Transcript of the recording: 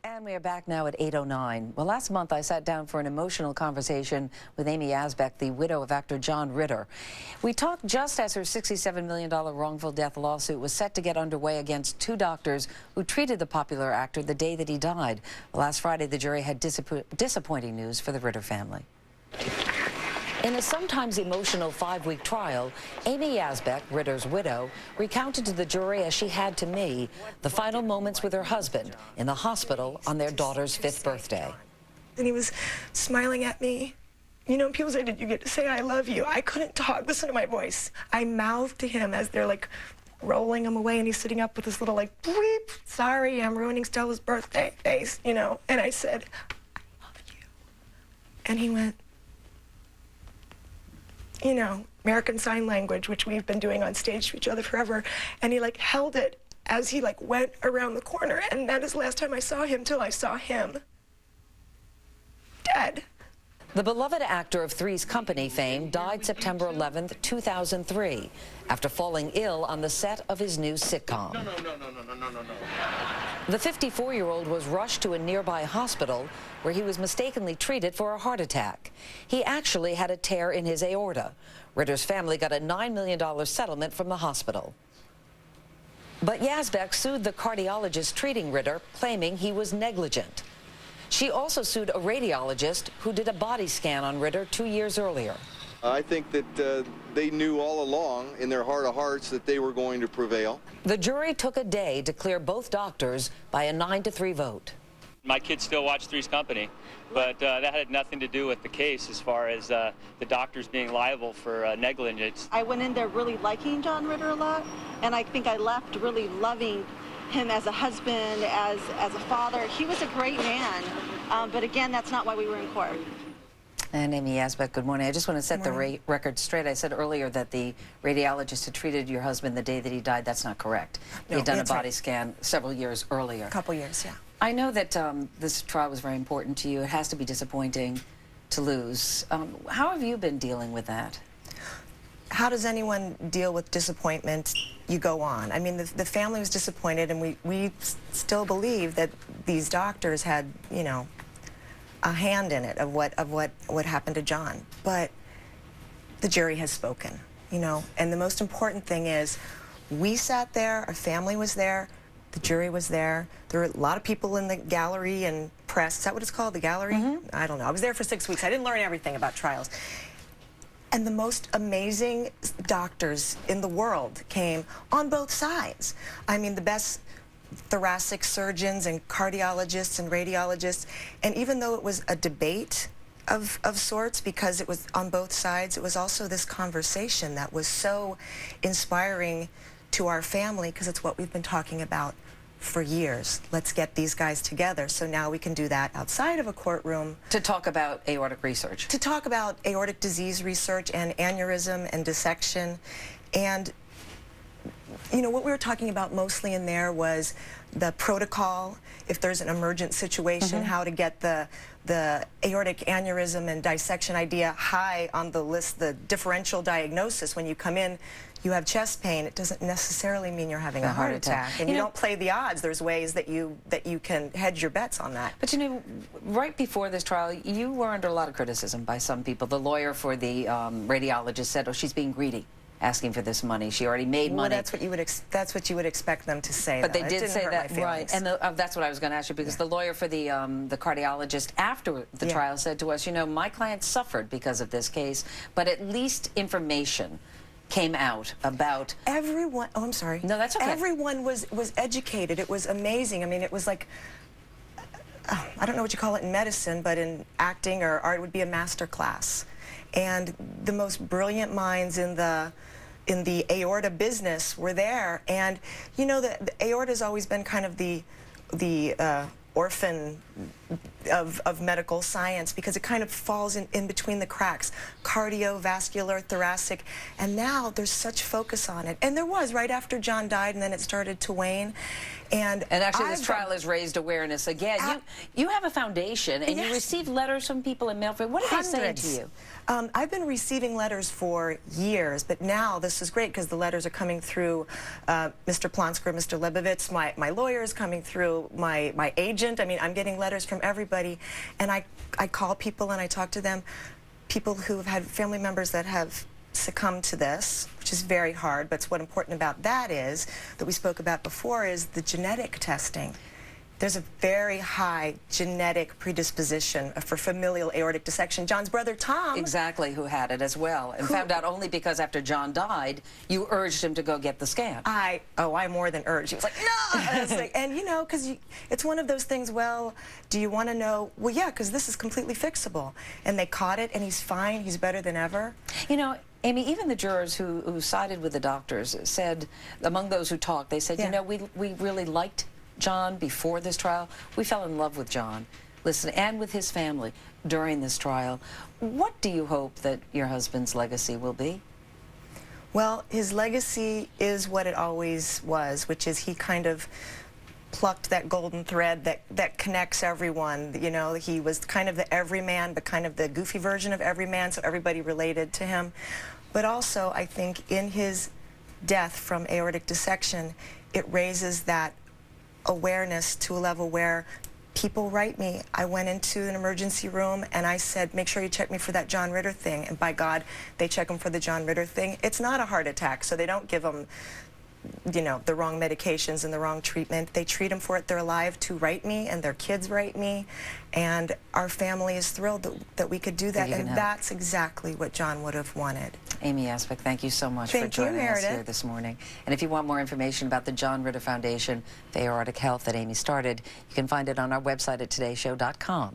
And we are back now at 8:09. Well, last month I sat down for an emotional conversation with Amy Yasbeck, the widow of actor John Ritter. We talked just as her $67 million wrongful death lawsuit was set to get underway against two doctors who treated the popular actor the day that he died. Well, last Friday, the jury had disappointing news for the Ritter family. In a sometimes emotional 5-week trial, Amy Yasbeck, Ritter's widow, recounted to the jury, as she had to me, the final moments with her husband in the hospital on their daughter's 5th birthday. And he was smiling at me. You know, people say, did you get to say I love you? I couldn't talk. Listen to my voice. I mouthed to him as they're like rolling him away, and he's sitting up with this little like, bleep, sorry, I'm ruining Stella's birthday face, you know. And I said, I love you. And he went, you know, American Sign Language, which we've been doing on stage to each other forever. And he like held it as he like went around the corner. And that is the last time I saw him till I saw him dead. The beloved actor of Three's Company fame died September 11th, 2003, after falling ill on the set of his new sitcom. No. The 54-year-old was rushed to a nearby hospital where he was mistakenly treated for a heart attack. He actually had a tear in his aorta. Ritter's family got a $9 million settlement from the hospital. But Yasbeck sued the cardiologist treating Ritter, claiming he was negligent. She also sued a radiologist who did a body scan on Ritter 2 years earlier. I think that they knew all along in their heart of hearts that they were going to prevail. The jury took a day to clear both doctors by a 9-3 vote. My kids still watch Three's Company, but that had nothing to do with the case as far as the doctors being liable for negligence. I went in there really liking John Ritter a lot, and I think I left really loving him as a husband, as a father. He was a great man, but again, that's not why we were in court. And Amy Yasbeck, good morning. I just want to set the record straight. I said earlier that the radiologist had treated your husband the day that he died. That's not correct. No, He'd done a body scan several years earlier. A couple years, yeah. I know that this trial was very important to you. It has to be disappointing to lose. How have you been dealing with that? How does anyone deal with disappointment? You go on. I mean, the family was disappointed, and we still believe that these doctors had, you know, a hand in it of what happened to John. But the jury has spoken, you know, and the most important thing is we sat there, our family was there, the jury was there. There were a lot of people in the gallery and press. Is that what it's called, the gallery? I don't know. I was there for 6 weeks. I didn't learn everything about trials. And the most amazing doctors in the world came on both sides. I mean, the best thoracic surgeons and cardiologists and radiologists. And even though it was a debate of sorts, because it was on both sides, it was also this conversation that was so inspiring to our family, because it's what we've been talking about for years. Let's get these guys together, so now we can do that outside of a courtroom. To talk about aortic research. To talk about aortic disease research and aneurysm and dissection. And you know, what we were talking about mostly in there was the protocol, if there's an emergent situation, how to get the aortic aneurysm and dissection idea high on the list, the differential diagnosis. When you come in, you have chest pain, it doesn't necessarily mean you're having a heart attack. And you don't play the odds. There's ways that you can hedge your bets on that. But you know, right before this trial, you were under a lot of criticism by some people. The lawyer for the radiologist said, oh, she's being greedy, asking for this money. She already made money. Well, that's what you would expect them to say. But though. they did say that, right? And that's what I was going to ask you, because the lawyer for the cardiologist after the trial said to us, you know, my client suffered because of this case, but at least information came out about everyone. Oh, I'm sorry. No, that's okay. Everyone was educated. It was amazing. I mean, it was like, I don't know what you call it in medicine, but in acting or art, it would be a master class. And the most brilliant minds in the aorta business were there. And you know, the aorta has always been kind of the orphan of medical science, because it kind of falls in between the cracks. Cardiovascular, thoracic, and now there's such focus on it. And there was right after John died, and then it started to wane. And actually, this trial has raised awareness again. You have a foundation, and yes. you receive letters from people in mail. What do they say to you? I've been receiving letters for years, but now this is great because the letters are coming through Mr. Plonsker, Mr. Lebovitz, my lawyer is coming through, my agent. I mean, I'm getting letters from everybody, and I call people and I talk to them, people who have had family members that have succumb to this, which is very hard, but what's important about that is, that we spoke about before, is the genetic testing. There's a very high genetic predisposition for familial aortic dissection. John's brother Tom... Exactly, who had it as well, and found out only because after John died, you urged him to go get the scan. I more than urged. He was like, no! And, I was like, and you know, because it's one of those things, well, do you want to know? Well, yeah, because this is completely fixable. And they caught it, and he's fine. He's better than ever. You know, Amy, even the jurors who sided with the doctors said, among those who talked, they said, you know, we really liked John before this trial. We fell in love with John, listen, and with his family during this trial. What do you hope that your husband's legacy will be? Well, his legacy is what it always was, which is he kind of plucked that golden thread that connects everyone. You know, he was kind of the everyman, but kind of the goofy version of everyman, so everybody related to him. But also, I think in his death from aortic dissection, it raises that awareness to a level where people write me. I went into an emergency room and I said, make sure you check me for that John Ritter thing. And by God, they check them for the John Ritter thing. It's not a heart attack, so they don't give them, you know, the wrong medications and the wrong treatment. They treat them for it. They're alive to write me, and their kids write me. And our family is thrilled that we could do that. And that's exactly what John would have wanted. Amy Yasbeck, thank you so much for joining us here this morning. And if you want more information about the John Ritter Foundation for Aortic Health that Amy started, you can find it on our website at todayshow.com.